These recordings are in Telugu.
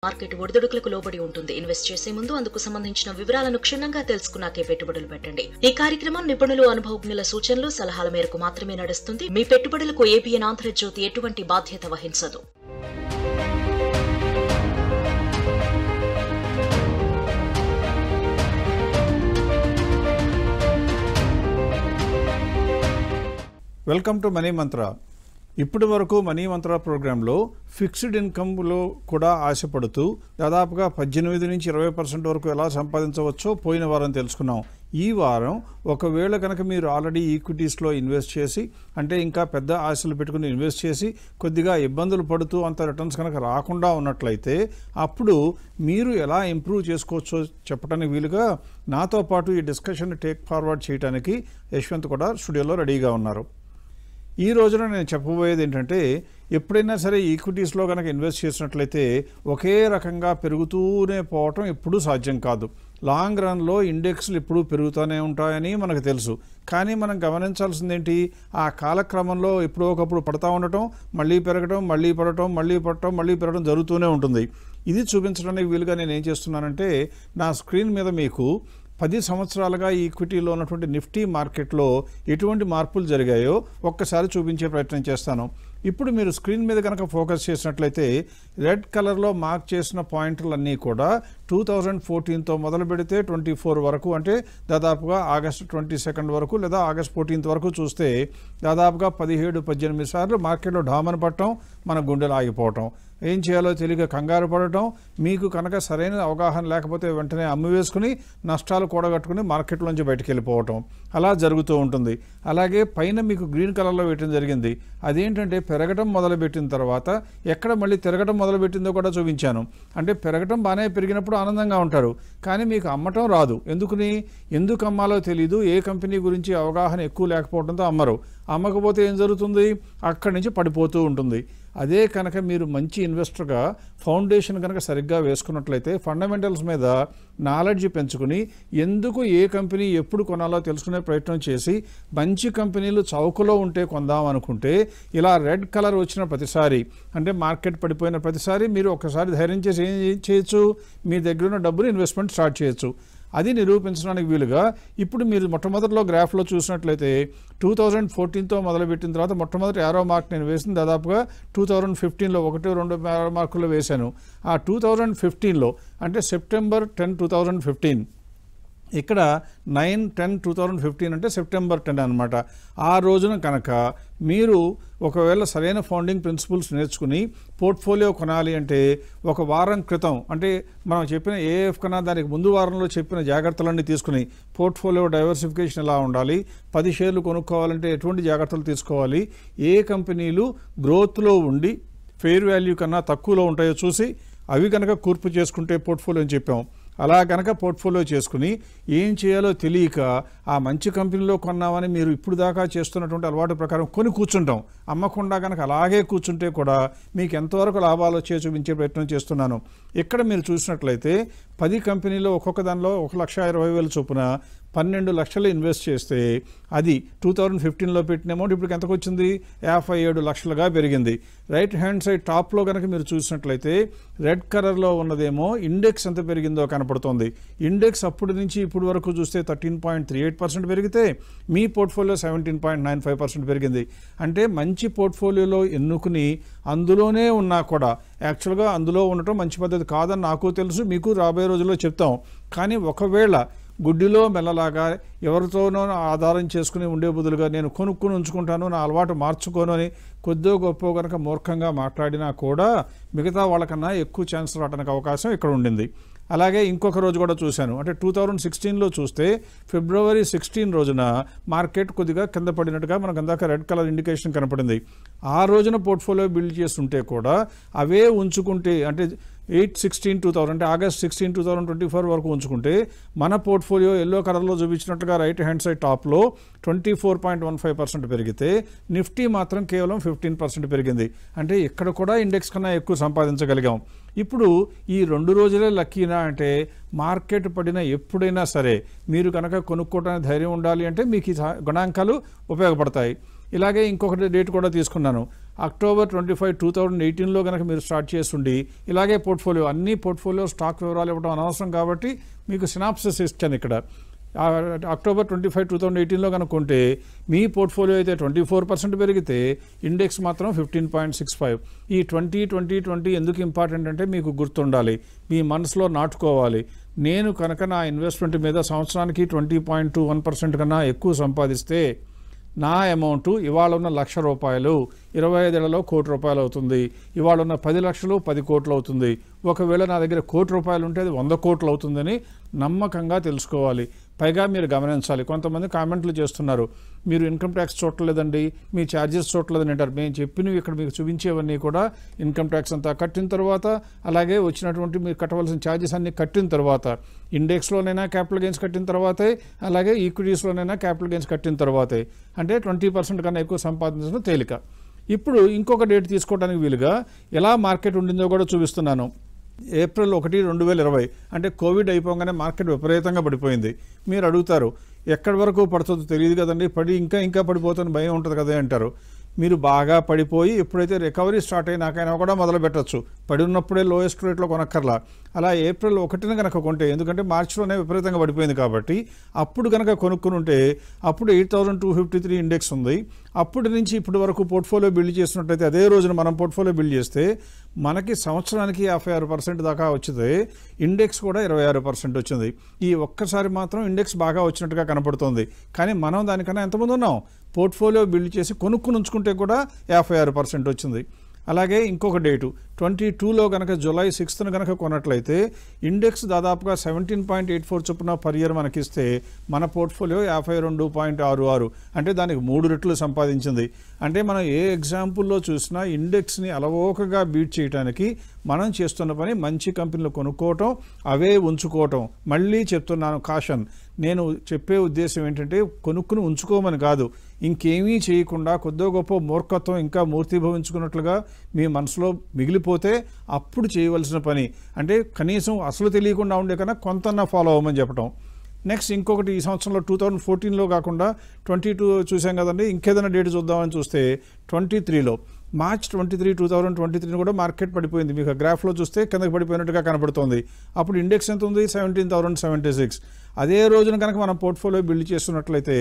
మార్కెట్ ఒడిదుడుకులకు లోబడి ఉంటుంది. ఇన్వెస్ట్ చేసే ముందు అందుకు సంబంధించిన వివరాలను క్షుణ్ణంగా తెలుసుకున్నాకే పెట్టుబడులు పెట్టండి. ఈ కార్యక్రమం నిపుణులు, అనుభవజ్ఞుల సూచనలు, సలహాల మేరకు మాత్రమే నడుస్తుంది. మీ పెట్టుబడులకు ఏబిఎన్ ఆంధ్రజ్యోతి ఎటువంటి బాధ్యత వహించదు. వెల్కమ్ టు మనీ మంత్ర. ఇప్పటి వరకు మనీ మంత్ర ప్రోగ్రాంలో ఫిక్స్డ్ ఇన్కమ్లో కూడా ఆశపడుతూ దాదాపుగా 18 నుంచి 20% వరకు ఎలా సంపాదించవచ్చో పోయిన వారం తెలుసుకున్నాం. ఈ వారం ఒకవేళ కనుక మీరు ఆల్రెడీ ఈక్విటీస్లో ఇన్వెస్ట్ చేసి, అంటే ఇంకా పెద్ద ఆశలు పెట్టుకుని ఇన్వెస్ట్ చేసి కొద్దిగా ఇబ్బందులు పడుతూ అంత రిటర్న్స్ కనుక రాకుండా ఉన్నట్లయితే అప్పుడు మీరు ఎలా ఇంప్రూవ్ చేసుకోవచ్చో చెప్పడానికి వీలుగా నాతో పాటు ఈ డిస్కషన్ టేక్ ఫార్వర్డ్ చేయడానికి యశ్వంత్ కూడా స్టూడియోలో రెడీగా ఉన్నారు. ఈ రోజున నేను చెప్పబోయేది ఏంటంటే, ఎప్పుడైనా సరే ఈక్విటీస్లో కనుక ఇన్వెస్ట్ చేసినట్లయితే ఒకే రకంగా పెరుగుతూనే పోవటం ఎప్పుడూ సాధ్యం కాదు. లాంగ్ రన్లో ఇండెక్స్లు ఎప్పుడూ పెరుగుతూనే ఉంటాయని మనకు తెలుసు. కానీ మనం గమనించాల్సిందేంటి, ఆ కాలక్రమంలో ఎప్పుడో ఒకప్పుడు పడతా ఉండటం, మళ్ళీ పెరగటం, మళ్ళీ పడటం, మళ్ళీ పడటం, మళ్ళీ పెరగడం జరుగుతూనే ఉంటుంది. ఇది చూపించడానికి వీలుగా నేను ఏం చేస్తున్నానంటే, నా స్క్రీన్ మీద మీకు 10 సంవత్సరాలుగా ఈక్విటీలో ఉన్నటువంటి నిఫ్టీ మార్కెట్లో ఎటువంటి మార్పులు జరిగాయో ఒక్కసారి చూపించే ప్రయత్నం చేస్తాను. ఇప్పుడు మీరు స్క్రీన్ మీద కనుక ఫోకస్ చేసినట్లయితే రెడ్ కలర్లో మార్క్ చేసిన పాయింట్లన్నీ కూడా 2014తో మొదలు పెడితే 24 వరకు, అంటే దాదాపుగా ఆగస్టు 22 వరకు లేదా ఆగస్ట్ 14 వరకు చూస్తే దాదాపుగా 17-18 సార్లు మార్కెట్లో ఢామన పట్టడం, మన గుండెలు ఆగిపోవటం, ఏం చేయాలో తెలియక కంగారు పడటం, మీకు కనుక సరైన అవగాహన లేకపోతే వెంటనే అమ్మివేసుకుని నష్టాలు కూడగట్టుకుని మార్కెట్లోంచి బయటకు వెళ్ళిపోవటం అలా జరుగుతూ ఉంటుంది. అలాగే పైన మీకు గ్రీన్ కలర్లో వేయటం జరిగింది. అదేంటంటే పెరగటం మొదలుపెట్టిన తర్వాత ఎక్కడ మళ్ళీ తిరగటం మొదలుపెట్టిందో కూడా చూపించాను. అంటే పెరగటం బాగానే పెరిగినప్పుడు ఆనందంగా ఉంటారు, కానీ మీకు అమ్మటం రాదు. ఎందుకు అమ్మాలో తెలీదు, ఏ కంపెనీ గురించి అవగాహన ఎక్కువ లేకపోవడంతో అమ్మరు. అమ్మకపోతే ఏం జరుగుతుంది, అక్కడి నుంచి పడిపోతూ ఉంటుంది. అదే కనుక మీరు మంచి ఇన్వెస్టర్గా ఫౌండేషన్ కనుక సరిగ్గా వేసుకున్నట్లయితే ఫండమెంటల్స్ మీద నాలెడ్జ్ పెంచుకుని ఎందుకు ఏ కంపెనీ ఎప్పుడు కొనాలో తెలుసుకునే ప్రయత్నం చేసి మంచి కంపెనీలు చౌకలో ఉంటే కొందాం అనుకుంటే ఇలా రెడ్ కలర్ వచ్చిన ప్రతిసారి, అంటే మార్కెట్ పడిపోయిన ప్రతిసారి మీరు ఒకసారి ధైర్యం చేసి ఏం చేయొచ్చు, మీ దగ్గర ఉన్న డబ్బులు ఇన్వెస్ట్మెంట్ స్టార్ట్ చేయొచ్చు. అది నిరూపించడానికి వీలుగా ఇప్పుడు మీరు మొట్టమొదటిలో గ్రాఫ్లో చూసినట్లయితే 2014తో మొదలుపెట్టిన తర్వాత మొట్టమొదటి యారో మార్క్ నేను వేసింది దాదాపుగా 2015లో 1-2 యారో మార్కులు వేశాను. ఆ 2015లో అంటే సెప్టెంబర్ 10, 2015, ఇక్కడ 9/10/2015 అంటే సెప్టెంబర్ 10 అనమాట. ఆ రోజున కనుక మీరు ఒకవేళ సరైన ఫౌండింగ్ ప్రిన్సిపల్స్ నేర్చుకుని పోర్ట్ఫోలియో కొనాలి అంటే ఒక వారం క్రితం, అంటే మనం చెప్పిన ఏఎఫ్ కన్నా దానికి ముందు వారంలో చెప్పిన జాగ్రత్తలన్నీ తీసుకుని పోర్ట్ఫోలియో డైవర్సిఫికేషన్ ఎలా ఉండాలి, 10 షేర్లు కొనుక్కోవాలంటే ఎటువంటి జాగ్రత్తలు తీసుకోవాలి, ఏ కంపెనీలు గ్రోత్లో ఉండి ఫెయిర్ వాల్యూ కన్నా తక్కువలో ఉంటాయో చూసి అవి కనుక కూర్పు చేసుకుంటే పోర్ట్ఫోలియో అని చెప్పాం. అలా కనుక పోర్ట్ఫోలియో చేసుకుని ఏం చేయాలో తెలియక ఆ మంచి కంపెనీలో కొన్నామని మీరు ఇప్పుడు దాకా చేస్తున్నటువంటి అలవాటు ప్రకారం కొని కూర్చుంటాం. అమ్మకుండా కనుక అలాగే కూర్చుంటే కూడా మీకు ఎంతవరకు లాభాలు వచ్చే చూపించే ప్రయత్నం చేస్తున్నాను. ఇక్కడ మీరు చూసినట్లయితే 10 కంపెనీలో ఒక్కొక్క దానిలో 1,20,000 చొప్పున 12 లక్షలు ఇన్వెస్ట్ చేస్తే అది 2015లో పెట్టిన అమౌంట్ ఇప్పుడు ఎంతకు వచ్చింది, 57 లక్షలుగా పెరిగింది. రైట్ హ్యాండ్ సైడ్ టాప్లో కనుక మీరు చూసినట్లయితే రెడ్ కలర్లో ఉన్నదేమో ఇండెక్స్ ఎంత పెరిగిందో కనపడుతుంది. ఇండెక్స్ అప్పటి నుంచి ఇప్పుడు వరకు చూస్తే 13.38% పెరిగితే మీ పోర్ట్ఫోలియో 17.95% పెరిగింది. అంటే మంచి పోర్ట్ఫోలియోలో ఎన్నుకుని అందులోనే ఉన్నా కూడా యాక్చువల్గా అందులో ఉండటం మంచి పద్ధతి కాదని నాకు తెలుసు, మీకు రాబోయే రోజుల్లో చెప్తాం. కానీ ఒకవేళ గుడ్డిలో మెల్లలాగా ఎవరితోనో ఆధారం చేసుకుని ఉండే బదులుగా నేను కొనుక్కుని ఉంచుకుంటాను, నా అలవాటు మార్చుకోను అని కొద్దో గొప్ప కనుక మూర్ఖంగా మాట్లాడినా కూడా మిగతా వాళ్ళకన్నా ఎక్కువ ఛాన్స్ రావడానికి అవకాశం ఇక్కడ ఉండింది. అలాగే ఇంకొక రోజు కూడా చూశాను, అంటే 2016లో చూస్తే ఫిబ్రవరి 16 రోజున మార్కెట్ కొద్దిగా కింద పడినట్టుగా మనకు అందాక రెడ్ కలర్ ఇండికేషన్ కనపడింది. ఆ రోజున పోర్ట్ఫోలియో బిల్డ్ చేస్తుంటే కూడా అవే ఉంచుకుంటే, అంటే 8/16/2000 అంటే ఆగస్ట్ 16, 2024 వరకు ఉంచుకుంటే మన పోర్ట్ఫోలియో ఎల్లో కలర్లో చూపించినట్టుగా రైట్ హ్యాండ్ సైడ్ టాప్లో 24.15% పెరిగితే నిఫ్టీ మాత్రం కేవలం 15% పెరిగింది. అంటే ఇక్కడ కూడా ఇండెక్స్ కన్నా ఎక్కువ సంపాదించగలిగాం. ఇప్పుడు ఈ 2 రోజులే లక్కీనా అంటే మార్కెట్ పడిన ఎప్పుడైనా సరే మీరు కనుక కొనుక్కోవడానికి ధైర్యం ఉండాలి అంటే మీకు ఈ గణాంకాలు ఉపయోగపడతాయి. ఇలాగే ఇంకొకటి డేట్ కూడా తీసుకున్నాను, October 25, 2018లో కనుక మీరు స్టార్ట్ చేస్తుండి ఇలాగే పోర్ట్ఫోలియో అన్ని పోర్ట్ఫోలియో స్టాక్ వివరాలు ఇవ్వడం అనవసరం కాబట్టి మీకు సినాప్సిస్ ఇచ్చాను ఇక్కడ. October 25, 2018లో కనుక్కుంటే మీ పోర్ట్ఫోలియో అయితే 24% పెరిగితే ఇండెక్స్ మాత్రం 15.65. ఈ 20 ఎందుకు ఇంపార్టెంట్ అంటే మీకు గుర్తుండాలి, మీ మనసులో నాటుకోవాలి. నేను కనుక నా ఇన్వెస్ట్మెంట్ మీద సంవత్సరానికి 20.21% కన్నా ఎక్కువ సంపాదిస్తే నా అమౌంట్ ఇవాళ ఉన్న ₹1,00,000 25 ఏళ్లలో ₹1,00,00,000 అవుతుంది. ఇవాళ ఉన్న 10 లక్షలు 10 కోట్లు అవుతుంది. ఒకవేళ నా దగ్గర ₹1,00,00,000 ఉంటే అది 100 కోట్లు అవుతుందని నమ్మకంగా తెలుసుకోవాలి. పైగా మీరు గమనించాలి, కొంతమంది కామెంట్లు చేస్తున్నారు, మీరు ఇన్కమ్ ట్యాక్స్ చూడలేదండి, మీ ఛార్జెస్ చూడలేదని అంటారు. మేము చెప్పినవి ఇక్కడ మీకు చూపించేవన్నీ కూడా ఇన్కమ్ ట్యాక్స్ అంతా కట్టిన తర్వాత, అలాగే వచ్చినటువంటి మీరు కట్టవలసిన ఛార్జెస్ అన్ని కట్టిన తర్వాత, ఇండెక్స్లోనైనా క్యాపిటల్ గెయిన్స్ కట్టిన తర్వాతే, అలాగే ఈక్విటీస్లోనైనా క్యాపిటల్ గెయిన్స్ కట్టిన తర్వాతే, అంటే 20% కన్నా ఎక్కువ సంపాదించడం తేలిక. ఇప్పుడు ఇంకొక డేట్ తీసుకోవడానికి వీలుగా ఎలా మార్కెట్ ఉండిందో కూడా చూపిస్తున్నాను. April 1, 2020 అంటే కోవిడ్ అయిపోగానే మార్కెట్ విపరీతంగా పడిపోయింది. మీరు అడుగుతారు, ఎక్కడి వరకు పడుతుందో తెలియదు కదండి, పడి ఇంకా పడిపోతున్న భయం ఉంటుంది కదా అంటారు. మీరు బాగా పడిపోయి ఎప్పుడైతే రికవరీ స్టార్ట్ అయినాకైనా కూడా మొదలు పెట్టచ్చు. పడి ఉన్నప్పుడే లోయెస్ట్ రేట్లో కొనక్కర్లా. అలా April 1న కనుక కొంటే, ఎందుకంటే మార్చిలోనే విపరీతంగా పడిపోయింది కాబట్టి, అప్పుడు కనుక కొనుక్కుని ఉంటే అప్పుడు 8,253 ఇండెక్స్ ఉంది. అప్పటి నుంచి ఇప్పటి వరకు పోర్ట్ఫోలియో బిల్డ్ చేసినట్టయితే, అదే రోజున మనం పోర్ట్ఫోలియో బిల్డ్ చేస్తే మనకి సంవత్సరానికి 56% దాకా వచ్చింది. ఇండెక్స్ కూడా 26% వచ్చింది. ఈ ఒక్కసారి మాత్రం ఇండెక్స్ బాగా వచ్చినట్టుగా కనపడుతుంది. కానీ మనం దానికన్నా ఎంతమంది ఉన్నాం, పోర్ట్ఫోలియో బిల్డ్ చేసి కొనుక్కుని ఉంచుకుంటే కూడా 56% వచ్చింది. అలాగే ఇంకొక డేటు 22లో కనుక July 6న కనుక కొన్నట్లయితే ఇండెక్స్ దాదాపుగా 17.84 చొప్పున పర్ ఇయర్ మనకిస్తే మన పోర్ట్ఫోలియో 52.66, అంటే దానికి 3 రెట్లు సంపాదించింది. అంటే మనం ఏ ఎగ్జాంపుల్లో చూసినా ఇండెక్స్ని అలవోకగా బీట్ చేయడానికి మనం చేస్తున్న పని మంచి కంపెనీలు కొనుక్కోవటం, అవే ఉంచుకోవటం. మళ్ళీ చెప్తున్నాను, కాషన్, నేను చెప్పే ఉద్దేశం ఏంటంటే కొనుక్కుని ఉంచుకోమని కాదు, ఇంకేమీ చేయకుండా కొద్దో గొప్ప మూర్ఖత్వం ఇంకా మూర్తిభవించుకున్నట్లుగా మీ మనసులో మిగిలిపోతే అప్పుడు చేయవలసిన పని అంటే కనీసం అసలు తెలియకుండా ఉండే కన్నా కొంతన్నా ఫాలో అవ్వమని చెప్పటం. నెక్స్ట్ ఇంకొకటి, ఈ సంవత్సరంలో 2014లో కాకుండా 22 చూసాం కదండి, ఇంకేదైనా డేట్ చూద్దామని చూస్తే 23లో March 23, 2023 కూడా మార్కెట్ పడిపోయింది. మీకు గ్రాఫ్లో చూస్తే కిందకి పడిపోయినట్టుగా కనపడుతుంది. అప్పుడు ఇండెక్స్ ఎంత ఉంది, 17,076. అదే రోజున కనుక మనం పోర్ట్ఫోలియో బిల్డ్ చేస్తున్నట్లయితే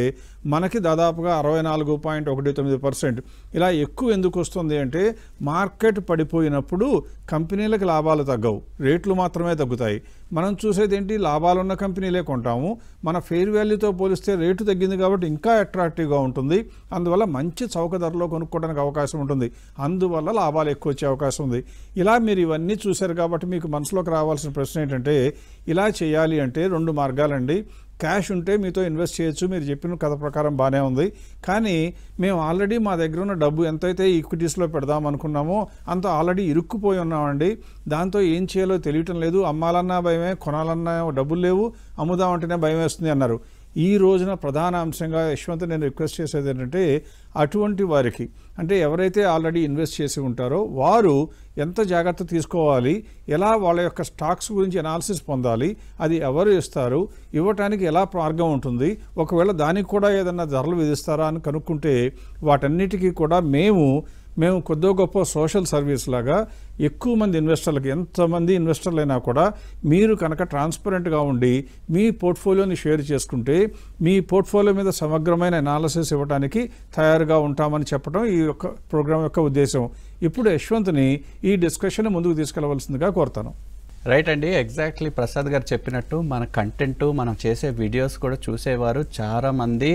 మనకి దాదాపుగా 64.19%. ఇలా ఎక్కువ ఎందుకు వస్తుంది అంటే, మార్కెట్ పడిపోయినప్పుడు కంపెనీలకు లాభాలు తగ్గవు, రేట్లు మాత్రమే తగ్గుతాయి. మనం చూసేది ఏంటి, లాభాలున్న కంపెనీలే కొంటాము. మన ఫెయిర్ వాల్యూతో పోలిస్తే రేటు తగ్గింది కాబట్టి ఇంకా అట్రాక్టివ్గా ఉంటుంది. అందువల్ల మంచి చౌక ధరలో కొనుక్కోవడానికి అవకాశం ఉంటుంది. అందువల్ల లాభాలు ఎక్కువ వచ్చే అవకాశం ఉంది. ఇలా మీరు ఇవన్నీ చూశారు కాబట్టి మీకు మనసులోకి రావాల్సిన ప్రశ్న ఏంటంటే, ఇలా చేయాలి అంటే 2 మార్గాలండి. క్యాష్ ఉంటే మీతో ఇన్వెస్ట్ చేయొచ్చు, మీరు చెప్పిన కథ ప్రకారం బాగానే ఉంది. కానీ మేము ఆల్రెడీ మా దగ్గర ఉన్న డబ్బు ఎంతైతే ఈక్విటీస్లో పెడదాం అనుకున్నామో అంత ఆల్రెడీ ఇరుక్కుపోయి ఉన్నామండి. దాంతో ఏం చేయాలో తెలియటం లేదు. అమ్మాలన్నా భయమే, కొనాలన్నా డబ్బులు లేవు, అమ్ముదామంటేనే భయం వేస్తుంది అన్నారు. ఈ రోజున ప్రధాన అంశంగా యశ్వంత్ నేను రిక్వెస్ట్ చేసేది ఏంటంటే, అటువంటి వారికి అంటే ఎవరైతే ఆల్రెడీ ఇన్వెస్ట్ చేసి ఉంటారో వారు ఎంత జాగ్రత్త తీసుకోవాలి, ఎలా వాళ్ళ యొక్క స్టాక్స్ గురించి అనాలిసిస్ పొందాలి, అది ఎవరు ఇస్తారు, ఇవ్వటానికి ఎలా మార్గం ఉంటుంది, ఒకవేళ దానికి కూడా ఏదన్నా ధరలు విధిస్తారా అని కనుక్కుంటే వాటన్నిటికీ కూడా మేము కొద్దో గొప్ప సోషల్ సర్వీస్ లాగా ఎక్కువ మంది ఇన్వెస్టర్లకి, ఎంతమంది ఇన్వెస్టర్లు అయినా కూడా మీరు కనుక ట్రాన్స్పరెంట్గా ఉండి మీ పోర్ట్ఫోలియోని షేర్ చేసుకుంటే మీ పోర్ట్ఫోలియో మీద సమగ్రమైన అనాలిసిస్ ఇవ్వడానికి తయారుగా ఉంటామని చెప్పడం ఈ యొక్క ప్రోగ్రాం యొక్క ఉద్దేశం. ఇప్పుడు యశ్వంత్ని ఈ డిస్కషన్ ముందుకు తీసుకెళ్లవలసిందిగా కోరుతాను. రైట్ అండి, ఎగ్జాక్ట్లీ ప్రసాద్ గారు చెప్పినట్టు మన కంటెంట్, మనం చేసే వీడియోస్ కూడా చూసేవారు చాలామంది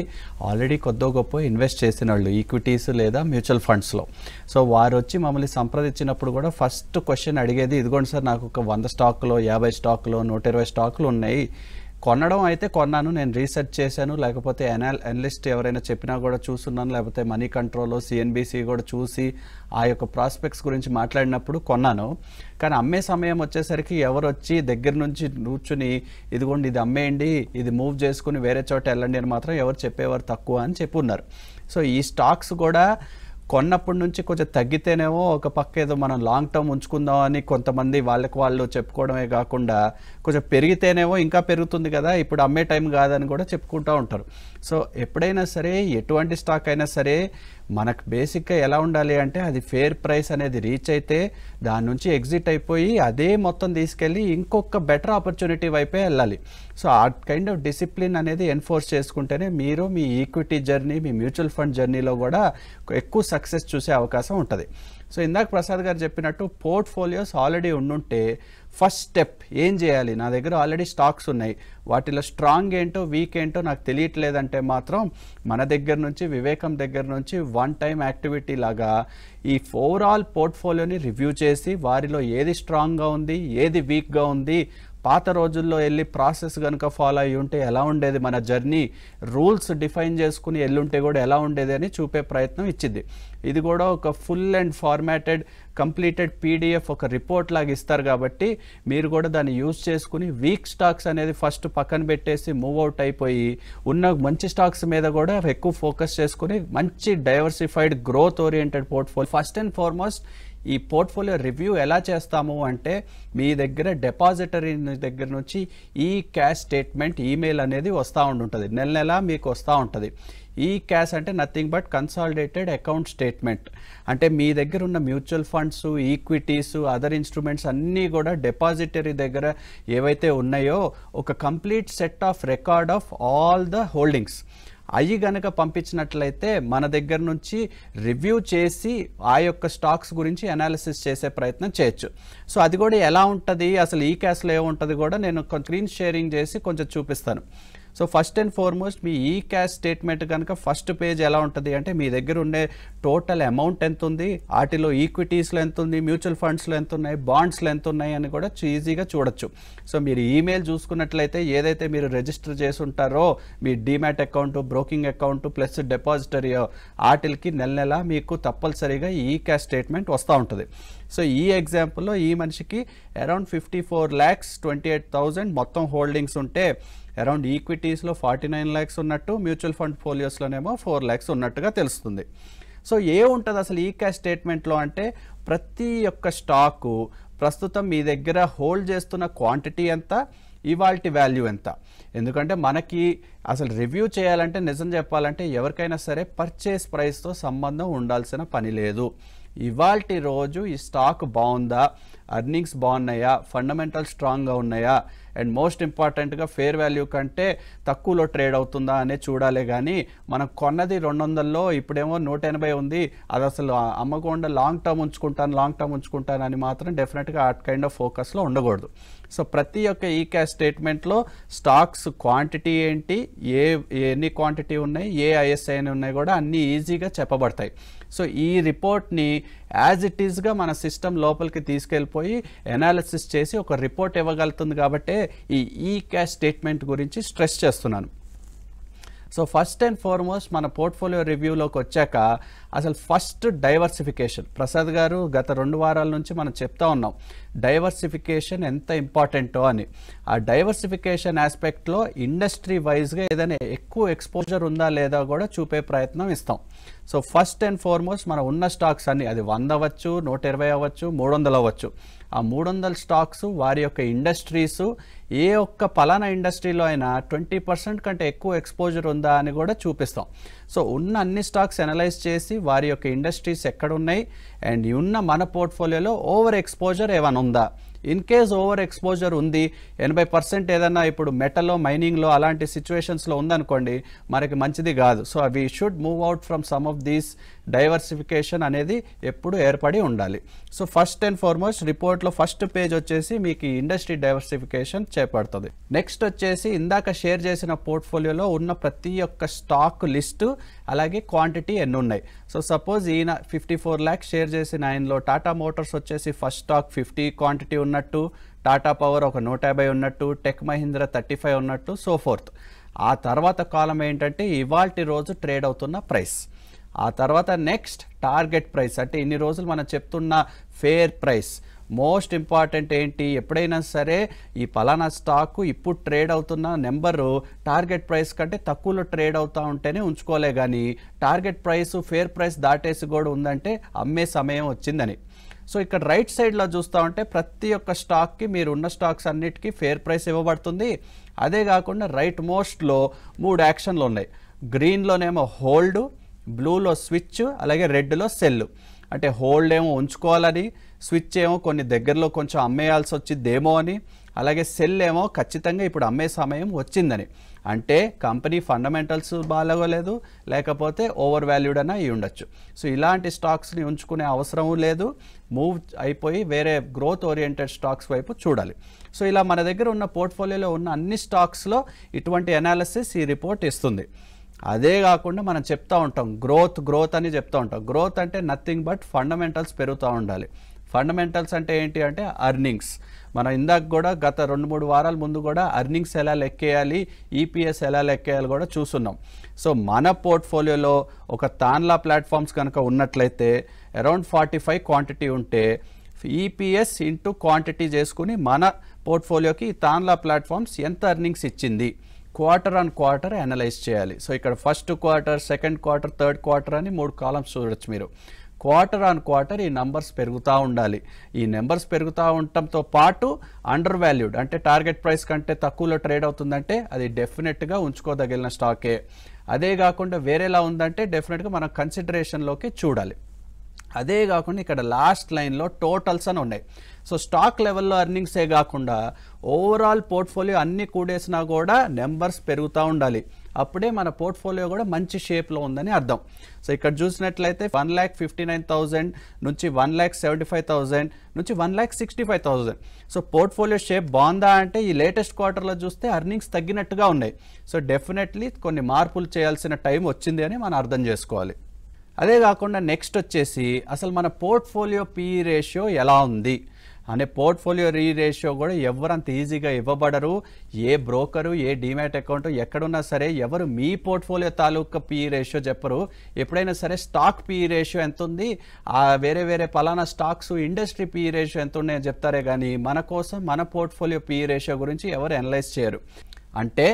ఆల్రెడీ కొద్దో గొప్ప ఇన్వెస్ట్ చేసిన వాళ్ళు ఈక్విటీస్ లేదా మ్యూచువల్ ఫండ్స్లో. సో వారు వచ్చి మమ్మల్ని సంప్రదించినప్పుడు కూడా ఫస్ట్ క్వశ్చన్ అడిగేది, ఇదిగోండి సార్, నాకు ఒక 100 స్టాకులు, 50 స్టాకులు, 120 స్టాకులు ఉన్నాయి, కొనడం అయితే కొన్నాను, నేను రీసెర్చ్ చేశాను, లేకపోతే అనలిస్ట్ ఎవరైనా చెప్పినా కూడా చూస్తున్నాను, లేకపోతే మనీ కంట్రోల్, సిఎన్బిసి కూడా చూసి ఆ యొక్క ప్రాస్పెక్ట్స్ గురించి మాట్లాడినప్పుడు కొన్నాను. కానీ అమ్మే సమయం వచ్చేసరికి ఎవరు వచ్చి దగ్గర నుంచి కూర్చుని ఇదిగోండి ఇది అమ్మేయండి, ఇది మూవ్ చేసుకుని వేరే చోట వెళ్ళండి అని మాత్రం ఎవరు చెప్పేవారు తక్కువ అని చెప్పున్నారు. సో ఈ స్టాక్స్ కూడా కొన్నప్పటి నుంచి కొంచెం తగ్గితేనేమో ఒక పక్క ఏదో మనం లాంగ్ టర్మ్ ఉంచుకుందాం అని కొంతమంది వాళ్ళకి వాళ్ళు చెప్పుకోవడమే కాకుండా కొంచెం పెరిగితేనేమో ఇంకా పెరుగుతుంది కదా, ఇప్పుడు అమ్మే టైం కాదని కూడా చెప్పుకుంటూ ఉంటారు. సో ఎప్పుడైనా సరే ఎటువంటి స్టాక్ అయినా సరే మనకు బేసిక్గా ఎలా ఉండాలి అంటే అది ఫేర్ ప్రైస్ అనేది రీచ్ అయితే దాని నుంచి ఎగ్జిట్ అయిపోయి అదే మొత్తం తీసుకెళ్ళి ఇంకొక బెటర్ ఆపర్చునిటీ వైపే వెళ్ళాలి. సో ఆ కైండ్ ఆఫ్ డిసిప్లిన్ అనేది ఎన్ఫోర్స్ చేసుకుంటేనే మీరు మీ ఈక్విటీ జర్నీ, మీ మ్యూచువల్ ఫండ్ జర్నీలో కూడా ఎక్కువ సక్సెస్ చూసే అవకాశం ఉంటుంది. సో ఇందాక ప్రసాద్ గారు చెప్పినట్టు పోర్ట్ఫోలియోస్ ఆల్రెడీ ఉండుంటే ఫస్ట్ స్టెప్ ఏం చేయాలి, నా దగ్గర ఆల్రెడీ స్టాక్స్ ఉన్నాయి, వాటిలో స్ట్రాంగ్ ఏంటో వీక్ ఏంటో నాకు తెలియట్లేదంటే మాత్రం మన దగ్గర నుంచి, వివేకం దగ్గర నుంచి వన్ టైం యాక్టివిటీ లాగా ఈ ఓవరాల్ పోర్ట్ఫోలియోని రివ్యూ చేసి వారిలో ఏది స్ట్రాంగ్గా ఉంది, ఏది వీక్గా ఉంది, పాత రోజుల్లో వెళ్ళి ప్రాసెస్ కనుక ఫాలో అయ్యి ఉంటే ఎలా ఉండేది మన జర్నీ, రూల్స్ డిఫైన్ చేసుకుని వెళ్ళుంటే కూడా ఎలా ఉండేది అని చూపే ప్రయత్నం ఇచ్చింది. ఇది కూడా ఒక full and formatted completed PDF ఒక రిపోర్ట్ లాగా ఇస్తారు కాబట్టి మీరు కూడా దాన్ని యూజ్ చేసుకుని వీక్ స్టాక్స్ అనేది ఫస్ట్ పక్కన పెట్టేసి మూవ్ అవుట్ అయిపోయి ఉన్న మంచి స్టాక్స్ మీద కూడా ఎక్కువ ఫోకస్ చేసుకుని మంచి diversified growth oriented portfolio. First and foremost ఈ పోర్ట్ఫోలియో రివ్యూ ఎలా చేస్తాము అంటే మీ దగ్గర డిపాజిటరీ దగ్గర నుంచి ఈ క్యాష్ స్టేట్మెంట్ ఈమెయిల్ అనేది వస్తూ ఉంటుంది, నెల నెల మీకు వస్తూ ఉంటుంది. ఈ క్యాష్ అంటే nothing but consolidated account statement. అంటే మీ దగ్గర ఉన్న mutual funds, equities, other instruments అన్నీ కూడా డిపాజిటరీ దగ్గర ఏవైతే ఉన్నాయో ఒక complete set of record of all the holdings అవి గనక పంపించినట్లయితే మన దగ్గర నుంచి రివ్యూ చేసి ఆ యొక్క స్టాక్స్ గురించి అనాలిసిస్ చేసే ప్రయత్నం చేయొచ్చు. సో అది కూడా ఎలా ఉంటుంది, అసలు ఈ క్యాష్లో ఏముంటుంది కూడా నేను స్క్రీన్ షేరింగ్ చేసి కొంచెం చూపిస్తాను. సో ఫస్ట్ అండ్ ఫార్మోస్ట్ మీ ఈ క్యాష్ స్టేట్మెంట్ కనుక ఫస్ట్ పేజ్ ఎలా ఉంటుంది అంటే మీ దగ్గర ఉండే టోటల్ అమౌంట్ ఎంత ఉంది, వాటిలో ఈక్విటీస్లో ఎంత ఉంది, మ్యూచువల్ ఫండ్స్లో ఎంత ఉన్నాయి, బాండ్స్లో ఎంత ఉన్నాయి అని కూడా ఈజీగా చూడొచ్చు. సో మీరు ఈమెయిల్ చూసుకున్నట్లయితే ఏదైతే మీరు రిజిస్టర్ చేసి ఉంటారో మీ demat account, broking account plus depository వాటికి నెల నెల మీకు తప్పనిసరిగా ఈ క్యాష్ స్టేట్మెంట్ వస్తూ ఉంటుంది. సో ఈ ఎగ్జాంపుల్లో ఈ మనిషికి అరౌండ్ 54,28,000 మొత్తం హోల్డింగ్స్ ఉంటే అరౌండ్ ఈక్విటీస్లో 49 lakhs ఉన్నట్టు, మ్యూచువల్ ఫండ్ ఫోలియోస్లోనేమో 4 lakhs ఉన్నట్టుగా తెలుస్తుంది. సో ఉంటుంది అసలు ఈ క్యాష్ స్టేట్మెంట్లో అంటే ప్రతి ఒక్క స్టాకు ప్రస్తుతం మీ దగ్గర హోల్డ్ చేస్తున్న క్వాంటిటీ ఎంత, ఇవాల్టి వాల్యూ ఎంత. ఎందుకంటే మనకి అసలు రివ్యూ చేయాలంటే నిజం చెప్పాలంటే ఎవరికైనా సరే పర్చేస్ ప్రైస్తో సంబంధం ఉండాల్సిన పని లేదు. ఇవాల్టి రోజు ఈ స్టాక్ బాగుందా, అర్నింగ్స్ బాగున్నాయా, ఫండమెంటల్ స్ట్రాంగ్గా ఉన్నాయా, అండ్ మోస్ట్ ఇంపార్టెంట్గా ఫేర్ వాల్యూ కంటే తక్కువలో ట్రేడ్ అవుతుందా అనే చూడాలి. కానీ మనం కొన్నది 200లో ఇప్పుడేమో 180 ఉంది, అది అసలు అమ్మకుండా లాంగ్ టర్మ్ ఉంచుకుంటాను అని మాత్రం డెఫినెట్గా ఆ కైండ్ ఆఫ్ ఫోకస్లో ఉండకూడదు. సో ప్రతి ఒక్క ఈ క్యాష్ స్టేట్మెంట్లో స్టాక్స్ క్వాంటిటీ ఏంటి, ఎన్ని క్వాంటిటీ ఉన్నాయి, ఏ ఐఎస్ఐ ఉన్నాయి కూడా అన్నీ ఈజీగా చెప్పబడతాయి. సో ఈ రిపోర్ట్ని యాజ్ ఇట్ ఈస్గా మన సిస్టమ్ లోపలికి తీసుకెళ్ళిపోయి అనాలిసిస్ చేసి ఒక రిపోర్ట్ ఇవ్వగలుగుతుంది. కాబట్టి ఈ క్యాష్ స్టేట్మెంట్ గురించి స్ట్రెస్ చేస్తున్నాను. సో ఫస్ట్ అండ్ ఫార్మోస్ట్ మన పోర్ట్ఫోలియో రివ్యూలోకి వచ్చాక అసలు ఫస్ట్ డైవర్సిఫికేషన్. ప్రసాద్ గారు గత 2 వారాల నుంచి మనం చెప్తా ఉన్నాం డైవర్సిఫికేషన్ ఎంత ఇంపార్టెంటో అని. ఆ డైవర్సిఫికేషన్ ఆస్పెక్ట్లో ఇండస్ట్రీ వైజ్గా ఏదైనా ఎక్కువ ఎక్స్పోజర్ ఉందా లేదా కూడా చూపే ప్రయత్నం ఇస్తాం. సో ఫస్ట్ అండ్ ఫార్మోస్ట్ మన ఉన్న స్టాక్స్ అన్ని, అది 100 అవ్వచ్చు, 120 అవ్వచ్చు, 300 అవ్వచ్చు, ఆ 300 స్టాక్స్ వారి యొక్క ఇండస్ట్రీస్ ఏ ఒక్క పలానా ఇండస్ట్రీలో అయినా 20% కంటే ఎక్కువ ఎక్స్పోజర్ ఉందా అని కూడా చూపిస్తాం. సో ఉన్న అన్ని స్టాక్స్ అనలైజ్ చేసి వారి యొక్క ఇండస్ట్రీస్ ఎక్కడ ఉన్నాయి అండ్ ఉన్న మన పోర్ట్ఫోలియోలో ఓవర్ ఎక్స్పోజర్ ఏమైనా ఉందా. ఇన్ కేస్ ఓవర్ ఎక్స్పోజర్ ఉంది, 80% ఏదన్నా ఇప్పుడు మెటల్లో, మైనింగ్లో అలాంటి సిచ్యువేషన్స్లో ఉందనుకోండి, మనకి మంచిది కాదు. So we should move out from some of these. Diversification అనేది ఎప్పుడు ఏర్పడి ఉండాలి. సో ఫస్ట్ అండ్ ఫార్మోస్ట్ రిపోర్ట్లో ఫస్ట్ పేజ్ వచ్చేసి మీకు ఇండస్ట్రీ డైవర్సిఫికేషన్ చేపడుతుంది. నెక్స్ట్ వచ్చేసి ఇందాక షేర్ చేసిన పోర్ట్ఫోలియోలో ఉన్న ప్రతి ఒక్క స్టాక్ లిస్టు అలాగే క్వాంటిటీ ఎన్ని ఉన్నాయి. సో సపోజ్ ఈయన 54 lakhs షేర్ చేసిన ఆయనలో టాటా మోటార్స్ వచ్చేసి ఫస్ట్ స్టాక్ 50 క్వాంటిటీ ఉన్నట్టు, టాటా పవర్ ఒక 150 ఉన్నట్టు, టెక్ మహీంద్రా 35 ఉన్నట్టు, సో ఫోర్త్. ఆ తర్వాత కాలం ఏంటంటే ఇవాల్టి రోజు ట్రేడ్ అవుతున్న ప్రైస్. ఆ తర్వాత నెక్స్ట్ టార్గెట్ ప్రైస్, అంటే ఇన్ని రోజులు మనం చెప్తున్న ఫేర్ ప్రైస్. మోస్ట్ ఇంపార్టెంట్ ఏంటి, ఎప్పుడైనా సరే ఈ పలానా స్టాకు ఇప్పుడు ట్రేడ్ అవుతున్న నెంబరు టార్గెట్ ప్రైస్ కంటే తక్కువలో ట్రేడ్ అవుతూ ఉంటేనే ఉంచుకోలే, కానీ టార్గెట్ ప్రైస్ ఫేర్ ప్రైస్ దాటేసి కూడా ఉందంటే అమ్మే సమయం వచ్చిందని. సో ఇక్కడ రైట్ సైడ్లో చూస్తూ ఉంటే ప్రతి ఒక్క స్టాక్కి మీరు ఉన్న స్టాక్స్ అన్నిటికీ ఫేర్ ప్రైస్ ఇవ్వబడుతుంది. అదే కాకుండా రైట్ మోస్ట్లో 3 యాక్షన్లు ఉన్నాయి. గ్రీన్లోనేమో హోల్డ్, బ్లూలో స్విచ్, అలాగే రెడ్లో సెల్. అంటే హోల్డ్ ఏమో ఉంచుకోవాలని, స్విచ్ ఏమో కొన్ని దగ్గరలో కొంచెం అమ్మేయాల్సి వచ్చిందేమో అని, అలాగే సెల్ ఏమో ఖచ్చితంగా ఇప్పుడు అమ్మే సమయం వచ్చిందని. అంటే కంపెనీ ఫండమెంటల్స్ బాగోలేదు, లేకపోతే ఓవర్ వాల్యూడ్ అన్న అయి ఉండొచ్చు. సో ఇలాంటి స్టాక్స్ని ఉంచుకునే అవసరం లేదు, మూవ్ అయిపోయి వేరే గ్రోత్ ఓరియంటెడ్ స్టాక్స్ వైపు చూడాలి. సో ఇలా మన దగ్గర ఉన్న పోర్ట్ఫోలియోలో ఉన్న అన్ని స్టాక్స్లో ఇటువంటి అనాలిసిస్ ఈ రిపోర్ట్ ఇస్తుంది. అదే కాకుండా మనం చెప్తూ ఉంటాం గ్రోత్ అని చెప్తూ ఉంటాం. గ్రోత్ అంటే నథింగ్ బట్ ఫండమెంటల్స్ పెరుగుతూ ఉండాలి. ఫండమెంటల్స్ అంటే ఏంటి అంటే అర్నింగ్స్. మనం ఇందాక కూడా గత 2-3 వారాల ముందు కూడా అర్నింగ్స్ ఎలా లెక్కేయాలి, ఈపీఎస్ ఎలా లెక్కేయాలి కూడా చూస్తున్నాం. సో మన పోర్ట్ఫోలియోలో ఒక తాన్లా ప్లాట్ఫామ్స్ కనుక ఉన్నట్లయితే అరౌండ్ 45 క్వాంటిటీ ఉంటే ఈపీఎస్ ఇంటూ క్వాంటిటీ చేసుకుని మన పోర్ట్ఫోలియోకి తాన్లా ప్లాట్ఫామ్స్ ఎంత అర్నింగ్స్ ఇచ్చింది క్వార్టర్ ఆన్ క్వార్టర్ అనలైజ్ చేయాలి. సో ఇక్కడ first quarter, second quarter, third quarter అని 3 కాలమ్స్ చూడొచ్చు మీరు. క్వార్టర్ ఆన్ క్వార్టర్ ఈ నెంబర్స్ పెరుగుతూ ఉండాలి. ఈ నెంబర్స్ పెరుగుతూ ఉండటంతో పాటు అండర్ వాల్యూడ్ అంటే టార్గెట్ ప్రైస్ కంటే తక్కువలో ట్రేడ్ అవుతుందంటే అది డెఫినెట్గా ఉంచుకోదగిన స్టాకే. అదే కాకుండా వేరేలా ఉందంటే డెఫినెట్గా మనం కన్సిడరేషన్లోకి చూడాలి. అదే కాకుండా ఇక్కడ లాస్ట్ లైన్లో టోటల్స్ అని ఉన్నాయి. సో స్టాక్ లెవెల్లో అర్నింగ్సే కాకుండా ఓవరాల్ పోర్ట్ఫోలియో అన్ని కూడేసినా కూడా నెంబర్స్ పెరుగుతూ ఉండాలి. అప్పుడే మన పోర్ట్ఫోలియో కూడా మంచి షేప్లో ఉందని అర్థం. సో ఇక్కడ చూసినట్లయితే 1,59,000 నుంచి 1,75,000 నుంచి 1,65,000. సో పోర్ట్ఫోలియో షేప్ బాగుందా అంటే ఈ లేటెస్ట్ క్వార్టర్లో చూస్తే అర్నింగ్స్ తగ్గినట్టుగా ఉన్నాయి. సో డెఫినెట్లీ కొన్ని మార్పులు చేయాల్సిన టైం వచ్చింది అని మనం అర్థం చేసుకోవాలి. అదే కాకుండా నెక్స్ట్ వచ్చేసి అసలు మన పోర్ట్ఫోలియో పీఈ రేషియో ఎలా ఉంది అనే పోర్ట్ఫోలియో రేషియో కూడా ఎవరంత ఈజీగా ఇవ్వబడరు. ఏ బ్రోకరు, ఏ డీమ్యాట్ అకౌంట్ ఎక్కడున్నా సరే ఎవరు మీ పోర్ట్ఫోలియో తాలూకా పీఈ రేషియో చెప్పరు. ఎప్పుడైనా సరే స్టాక్ పీఈ రేషియో ఎంత ఉంది, వేరే పలానా స్టాక్స్ ఇండస్ట్రీ పీఈ రేషియో ఎంత ఉన్నాయని చెప్తారే కానీ మన కోసం మన పోర్ట్ఫోలియో పీఈ రేషియో గురించి ఎవరు అనలైజ్ చేయరు. అంటే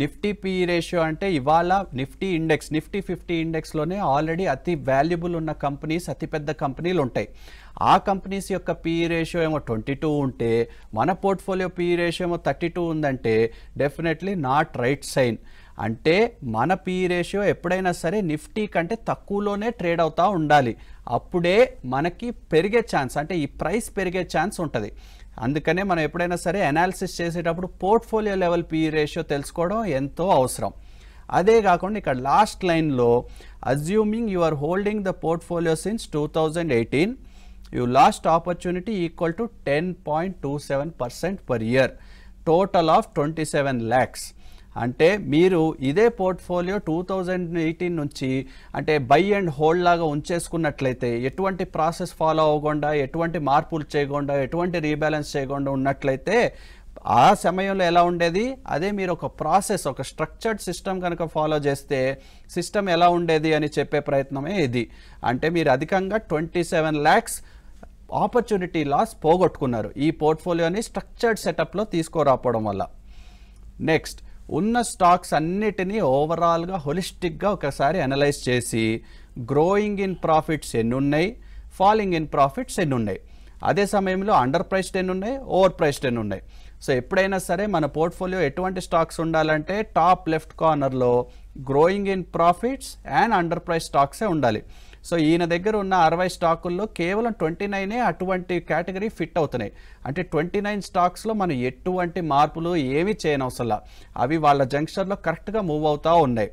నిఫ్టీ పీఈ రేషియో అంటే ఇవాళ నిఫ్టీ 50 ఇండెక్స్లోనే ఆల్రెడీ అతి వాల్యుబుల్ ఉన్న కంపెనీస్, అతిపెద్ద కంపెనీలు ఉంటాయి. ఆ కంపెనీస్ యొక్క పీఈ రేషియో ఏమో 22 ఉంటే మన పోర్ట్ఫోలియో పీఈ రేషియో ఏమో 32 ఉందంటే డెఫినెట్లీ నాట్ రైట్ సైన్. అంటే మన పీఈ రేషియో ఎప్పుడైనా సరే నిఫ్టీ కంటే తక్కువలోనే ట్రేడ్ అవుతూ ఉండాలి. అప్పుడే మనకి పెరిగే ఛాన్స్, అంటే ఈ ప్రైస్ పెరిగే ఛాన్స్ ఉంటుంది. అందుకనే మనం ఎప్పుడైనా సరే అనాలిసిస్ చేసేటప్పుడు పోర్ట్ఫోలియో లెవెల్ పీఈ రేషియో తెలుసుకోవడం ఎంతో అవసరం. అదే కాకుండా ఇక్కడ లాస్ట్ లైన్లో assuming you are holding the portfolio since 2018 you lost opportunity equal to 10.27% per year, total of 27 lakhs. అంటే మీరు ఇదే పోర్ట్ఫోలియో 2018 నుంచి అంటే బై అండ్ హోల్డ్ లాగా ఉంచేసుకున్నట్లయితే, ఎటువంటి ప్రాసెస్ ఫాలో అవ్వకుండా, ఎటువంటి మార్పులు చేయకుండా, ఎటువంటి రీబ్యాలెన్స్ చేయకుండా ఉన్నట్లయితే ఆ సమయంలో ఎలా ఉండేది, అదే మీరు ఒక ప్రాసెస్, ఒక స్ట్రక్చర్డ్ సిస్టమ్ కనుక ఫాలో చేస్తే సిస్టమ్ ఎలా ఉండేది అని చెప్పే ప్రయత్నమే ఇది. అంటే మీరు అధికంగా 27 lakhs ఆపర్చునిటీ లాస్ పోగొట్టుకున్నారు ఈ పోర్ట్ఫోలియోని స్ట్రక్చర్డ్ సెటప్లో తీసుకోరాపోవడం వల్ల. నెక్స్ట్ ఉన్న స్టాక్స్ అన్నిటినీ ఓవరాల్గా హోలిస్టిక్గా ఒకసారి అనలైజ్ చేసి గ్రోయింగ్ ఇన్ ప్రాఫిట్స్ ఎన్ని ఉన్నాయి, ఫాలింగ్ ఇన్ ప్రాఫిట్స్ ఎన్ని ఉన్నాయి, అదే సమయంలో అండర్ ప్రైస్డ్ ఎన్ని ఉన్నాయి, ఓవర్ ప్రైస్డ్ ఎన్ని ఉన్నాయి. సో ఎప్పుడైనా సరే మన పోర్ట్ఫోలియో ఎటువంటి స్టాక్స్ ఉండాలంటే టాప్ లెఫ్ట్ కార్నర్లో growing in profits and under price స్టాక్సే ఉండాలి. సో ఈయన దగ్గర ఉన్న 60 స్టాకుల్లో కేవలం 29 అటువంటి కేటగిరీ ఫిట్ అవుతున్నాయి. అంటే 29 స్టాక్స్లో మనం ఎటువంటి మార్పులు ఏమీ చేయనవసరం, అవి వాళ్ళ జంక్షన్లో కరెక్ట్గా మూవ్ అవుతూ ఉన్నాయి.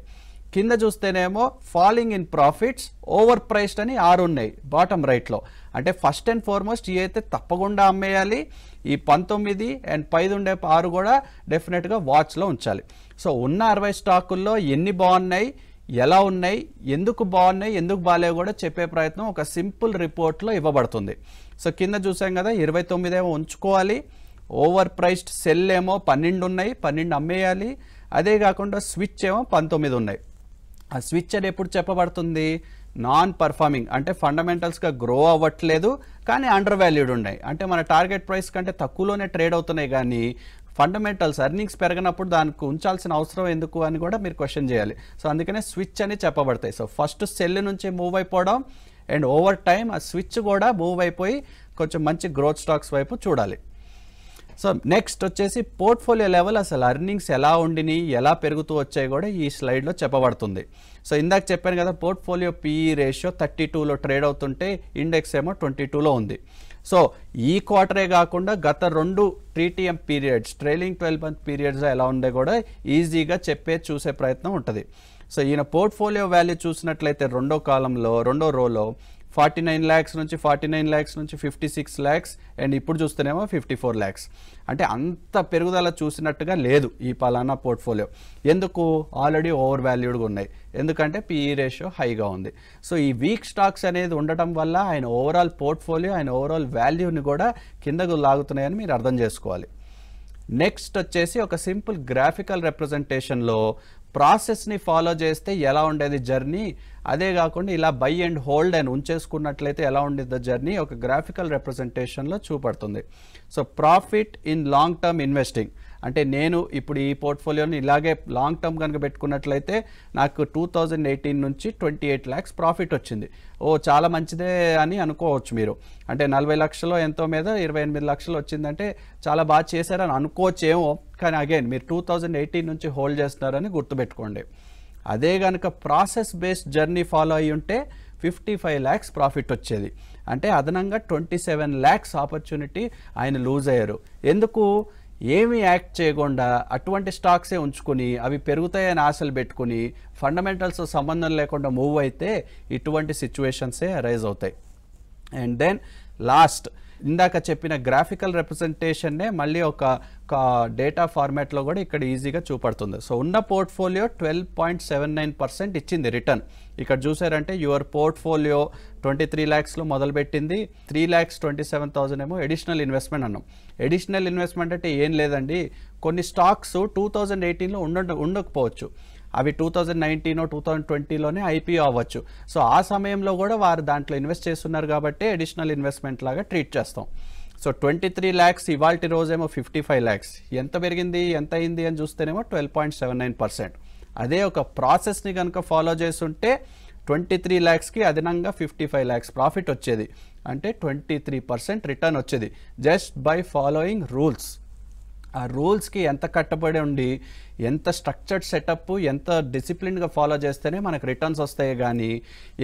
కింద చూస్తేనేమో falling in profits, over priced అని 6 ఉన్నాయి బాటమ్ రైట్లో. అంటే ఫస్ట్ అండ్ ఫార్మోస్ట్ ఇవి అయితే తప్పకుండా అమ్మేయాలి. ఈ 19 అండ్ 5 ఉండే 6 కూడా డెఫినెట్గా వాచ్లో ఉంచాలి. సో ఉన్న 60 స్టాకుల్లో ఎన్ని బాగున్నాయి, ఎలా ఉన్నాయి, ఎందుకు బాగున్నాయి, ఎందుకు బాగాలేవు కూడా చెప్పే ప్రయత్నం ఒక సింపుల్ రిపోర్ట్లో ఇవ్వబడుతుంది. సో కింద చూసాం కదా 29 ఏమో ఉంచుకోవాలి, ఓవర్ ప్రైస్డ్ సెల్ ఏమో 12 ఉన్నాయి, 12 అమ్మేయాలి. అదే కాకుండా స్విచ్ ఏమో 19 ఉన్నాయి. ఆ స్విచ్ అని ఎప్పుడు చెప్పబడుతుంది, నాన్ పర్ఫార్మింగ్ అంటే ఫండమెంటల్స్గా గ్రో అవ్వట్లేదు కానీ అండర్ వాల్యూడ్ ఉన్నాయి, అంటే మన టార్గెట్ ప్రైస్ కంటే తక్కువలోనే ట్రేడ్ అవుతున్నాయి. కానీ ఫండమెంటల్స్ ఎర్నింగ్స్ పెరగనప్పుడు దానికి ఉంచాల్సిన అవసరం ఎందుకు అని కూడా మీరు క్వశ్చన్ చేయాలి. సో అందుకనే స్విచ్ అని చెప్పబడతాయి. సో ఫస్ట్ సెల్ నుంచి మూవ్ అయిపోవడం అండ్ ఓవర్ టైం ఆ స్విచ్ కూడా మూవ్ అయిపోయి కొంచెం మంచి గ్రోత్ స్టాక్స్ వైపు చూడాలి. సో నెక్స్ట్ వచ్చేసి పోర్ట్ఫోలియో లెవెల్ అసలు ఎర్నింగ్స్ ఎలా ఉండినాయి, ఎలా పెరుగుతూ వచ్చాయి కూడా ఈ స్లైడ్లో చెప్పబడుతుంది. సో ఇందాక చెప్పాను కదా, పోర్ట్ఫోలియో PE రేషియో 32లో ట్రేడ్ అవుతుంటే ఇండెక్స్ ఏమో 22లో ఉంది. సో ఈ క్వార్టరే కాకుండా గత 2 TTM periods, trailing 12 month periods ఎలా ఉండే కూడా ఈజీగా చూసే ప్రయత్నం ఉంటుంది. సో ఈయన పోర్ట్ఫోలియో వాల్యూ చూసినట్లయితే రెండో రోలో 49 lakhs నుంచి 56 lakhs అండ్ ఇప్పుడు చూస్తేనేమో 54 lakhs. అంటే అంత పెరుగుదల చూసినట్టుగా లేదు ఈ పలానా పోర్ట్ఫోలియో. ఎందుకు? ఆల్రెడీ ఓవర్ వాల్యూడ్గా ఉన్నాయి, ఎందుకంటే PE రేషియో హైగా ఉంది. సో ఈ వీక్ స్టాక్స్ అనేది ఉండటం వల్ల ఆయన ఓవరాల్ పోర్ట్ఫోలియో, ఆయన ఓవరాల్ వాల్యూని కూడా కిందకు లాగుతున్నాయని మీరు అర్థం చేసుకోవాలి. నెక్స్ట్ వచ్చేసి ఒక సింపుల్ గ్రాఫికల్ రిప్రజెంటేషన్లో ప్రాసెస్ని ఫాలో చేస్తే ఎలా ఉండేది జర్నీ, అదే కాకుండా ఇలా బై అండ్ హోల్డ్ అని ఉంచేసుకున్నట్లయితే ఎలా ఉండేది జర్నీ ఒక గ్రాఫికల్ రిప్రజెంటేషన్లో చూపడుతుంది. So profit in long term investing అంటే నేను ఇప్పుడు ఈ పోర్ట్ఫోలియోని ఇలాగే లాంగ్ టర్మ్ కనుక పెట్టుకున్నట్లయితే నాకు 2018 నుంచి 28 lakhs ప్రాఫిట్ వచ్చింది. చాలా మంచిదే అని అనుకోవచ్చు మీరు. అంటే 40 లక్షలు ఎంతో మీద 28 లక్షలు వచ్చిందంటే చాలా బాగా చేశారని అనుకోవచ్చు ఏమో, కానీ అగైన్ మీరు 2018 నుంచి హోల్డ్ చేస్తున్నారని గుర్తుపెట్టుకోండి. అదే కనుక ప్రాసెస్ బేస్డ్ జర్నీ ఫాలో అయ్యి ఉంటే 55 lakhs ప్రాఫిట్ వచ్చేది. అంటే అదనంగా 27 lakhs ఆపర్చునిటీ ఆయన లూజ్ అయ్యారు. ఎందుకు? ఏమీ యాక్ట్ చేయకుండా అటువంటి స్టాక్సే ఉంచుకొని అవి పెరుగుతాయని ఆశలు పెట్టుకుని ఫండమెంటల్స్ సంబంధం లేకుండా మూవ్ అయితే ఇటువంటి సిచ్యువేషన్సే అరైజ్ అవుతాయి. అండ్ దెన్ లాస్ట్ ఇందాక చెప్పిన గ్రాఫికల్ రిప్రజెంటేషన్నే మళ్ళీ ఒక డేటా ఫార్మాట్లో కూడా ఇక్కడ ఈజీగా చూపడుతుంది. సో ఉన్న పోర్ట్ఫోలియో 12.79% ఇచ్చింది రిటర్న్. ఇక్కడ చూసారంటే యువర్ పోర్ట్ఫోలియో 23 lakhsలో మొదలుపెట్టింది, 3,27,000 ఏమో ఎడిషనల్ ఇన్వెస్ట్మెంట్ అన్నాం. ఎడిషనల్ ఇన్వెస్ట్మెంట్ అంటే ఏం లేదండి, కొన్ని స్టాక్స్ 2018లో ఉండకపోవచ్చు, అవి 2019 2020లోనే IPO అవ్వచ్చు. సో ఆ సమయంలో కూడా వారు దాంట్లో ఇన్వెస్ట్ చేస్తున్నారు కాబట్టి అడిషనల్ ఇన్వెస్ట్మెంట్ లాగా ట్రీట్ చేస్తాం. సో 23 lakhs ఇవాల్టి రోజేమో 55 lakhs. ఎంత పెరిగింది, ఎంత అయింది అని చూస్తేనేమో 12.79%. అదే ఒక ప్రాసెస్ని కనుక ఫాలో చేస్తుంటే 23 lakhsకి అదనంగా 55 lakhs ప్రాఫిట్ వచ్చేది. అంటే 23% రిటర్న్ వచ్చేది జస్ట్ బై ఫాలోయింగ్ రూల్స్. ఆ రూల్స్కి ఎంత కట్టబడి ఉండి ఎంత స్ట్రక్చర్డ్ సెటప్ ఎంత డిసిప్లిన్గా ఫాలో చేస్తేనే మనకు రిటర్న్స్ వస్తాయి. కానీ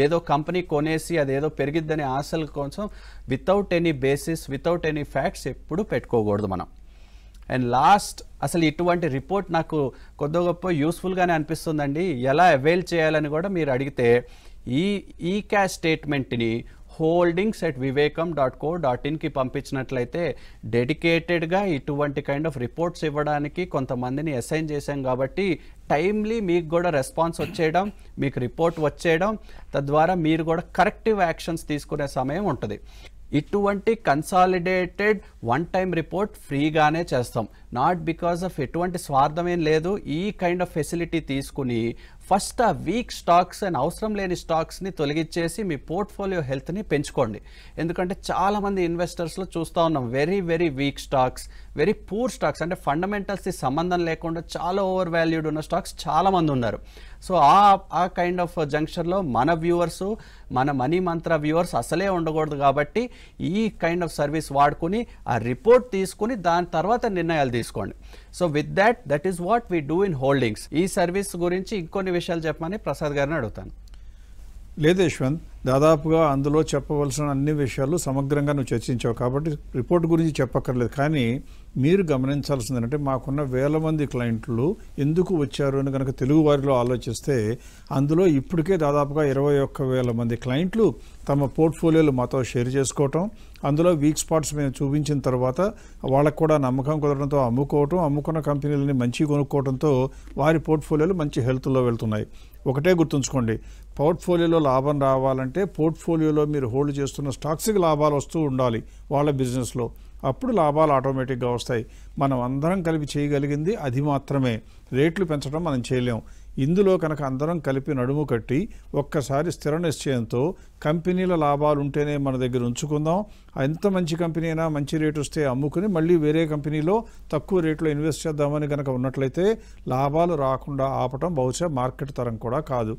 ఏదో కంపెనీ కొనేసి అదేదో పెరిగిద్దని ఆశల కోసం without any basis without any facts ఎప్పుడు పెట్టుకోకూడదు మనం. అండ్ లాస్ట్ అసలు ఇటువంటి రిపోర్ట్ నాకు కొద్ది గొప్ప యూస్ఫుల్గానే అనిపిస్తుందండి. ఎలా అవైల్ చేయాలని కూడా మీరు అడిగితే ఈ క్యాష్ స్టేట్మెంట్ని holdings@vivekam.co.inకి పంపించినట్లయితే డెడికేటెడ్గా ఇటువంటి కైండ్ ఆఫ్ రిపోర్ట్స్ ఇవ్వడానికి కొంతమందిని అసైన్ చేశాం కాబట్టి టైమ్లీ మీకు కూడా రెస్పాన్స్ వచ్చేయడం, మీకు రిపోర్ట్ వచ్చేయడం, తద్వారా మీరు కూడా కరెక్టివ్ యాక్షన్స్ తీసుకునే సమయం ఉంటుంది. ఇటువంటి కన్సాలిడేటెడ్ వన్ టైం రిపోర్ట్ ఫ్రీగానే చేస్తాం, నాట్ బికాస్ ఆఫ్ ఎటువంటి స్వార్థం ఏం లేదు. ఈ కైండ్ ఆఫ్ ఫెసిలిటీ తీసుకుని ఫస్ట్ ఆ వీక్ స్టాక్స్ అండ్ అవసరం లేని స్టాక్స్ని తొలగించేసి మీ పోర్ట్ఫోలియో హెల్త్ని పెంచుకోండి. ఎందుకంటే చాలామంది ఇన్వెస్టర్స్లో చూస్తూ ఉన్నాం very very weak stocks, very poor stocks, అంటే ఫండమెంటల్స్కి సంబంధం లేకుండా చాలా ఓవర్ వాల్యూడ్ ఉన్న స్టాక్స్ చాలామంది ఉన్నారు. సో ఆ కైండ్ ఆఫ్ జంక్షన్లో మన వ్యూవర్స్, మన మనీ మంత్ర వ్యూవర్స్ అసలే ఉండకూడదు. కాబట్టి ఈ కైండ్ ఆఫ్ సర్వీస్ వాడుకుని ఆ రిపోర్ట్ తీసుకుని దాని తర్వాత నిర్ణయాలు తీసుకోండి. So with that is what we do in holdings. ఈ సర్వీస్ గురించి ఇంకొన్ని విషయాలు చెప్పమని ప్రసాద్ గారిని అడుగుతాను. లేదు యశ్వంత్, దాదాపుగా అందులో చెప్పవలసిన అన్ని విషయాలు సమగ్రంగా నువ్వు చర్చించావు కాబట్టి రిపోర్ట్ గురించి చెప్పక్కర్లేదు. కానీ మీరు గమనించాల్సింది ఏంటంటే మాకున్న వేల మంది క్లయింట్లు ఎందుకు వచ్చారు అని కనుక తెలుగు వారిలో ఆలోచిస్తే అందులో ఇప్పటికే దాదాపుగా 21,000 మంది క్లయింట్లు తమ పోర్ట్ఫోలియోలు మాతో షేర్ చేసుకోవటం, అందులో వీక్ స్పాట్స్ మేము చూపించిన తర్వాత వాళ్ళకు కూడా నమ్మకం కుదరడంతో అమ్ముకోవటం, అమ్ముకున్న కంపెనీలని మంచి కొనుక్కోవడంతో వారి పోర్ట్ఫోలియోలు మంచి హెల్త్లో వెళ్తున్నాయి. ఒకటే గుర్తుంచుకోండి, పోర్ట్ఫోలియోలో లాభం రావాలంటే పోర్ట్ఫోలియోలో మీరు హోల్డ్ చేస్తున్న స్టాక్స్కి లాభాలు వస్తూ ఉండాలి వాళ్ళ బిజినెస్లో, అప్పుడు లాభాలు ఆటోమేటిక్గా వస్తాయి. మనం అందరం కలిపి చేయగలిగింది అది మాత్రమే, రేట్లు పెంచడం మనం చేయలేం. ఇందులో కనుక అందరం కలిపి నడుము కట్టి ఒక్కసారి స్థిర నిశ్చయంతో కంపెనీల లాభాలు ఉంటేనే మన దగ్గర ఉంచుకుందాం, ఎంత మంచి కంపెనీ అయినా మంచి రేటు వస్తే అమ్ముకుని మళ్ళీ వేరే కంపెనీలో తక్కువ రేట్లో ఇన్వెస్ట్ చేద్దామని కనుక ఉన్నట్లయితే లాభాలు రాకుండా ఆపటం బహుశా మార్కెట్ తరం కూడా కాదు.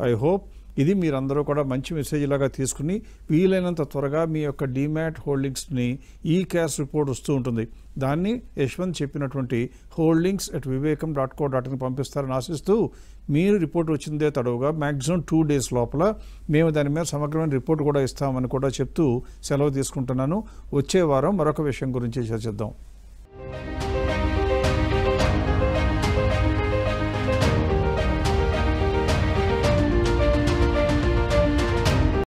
ఐ హోప్ ఇది మీరందరూ కూడా మంచి మెసేజ్ లాగా తీసుకుని వీలైనంత త్వరగా మీ యొక్క డీమ్యాట్ హోల్డింగ్స్ని ఈ క్యాష్ రిపోర్ట్ వస్తూ ఉంటుంది. దాన్ని యశ్వంత్ చెప్పినటువంటి holdings@vivekam.co.in పంపిస్తారని ఆశిస్తూ మీరు రిపోర్ట్ వచ్చిందే తడవుగా మ్యాక్సిమం 2 days లోపల మేము దాని మీద సమగ్రమైన రిపోర్ట్ కూడా ఇస్తామని కూడా చెప్తూ సెలవు తీసుకుంటున్నాను. వచ్చే వారం మరొక విషయం గురించి చర్చిద్దాం.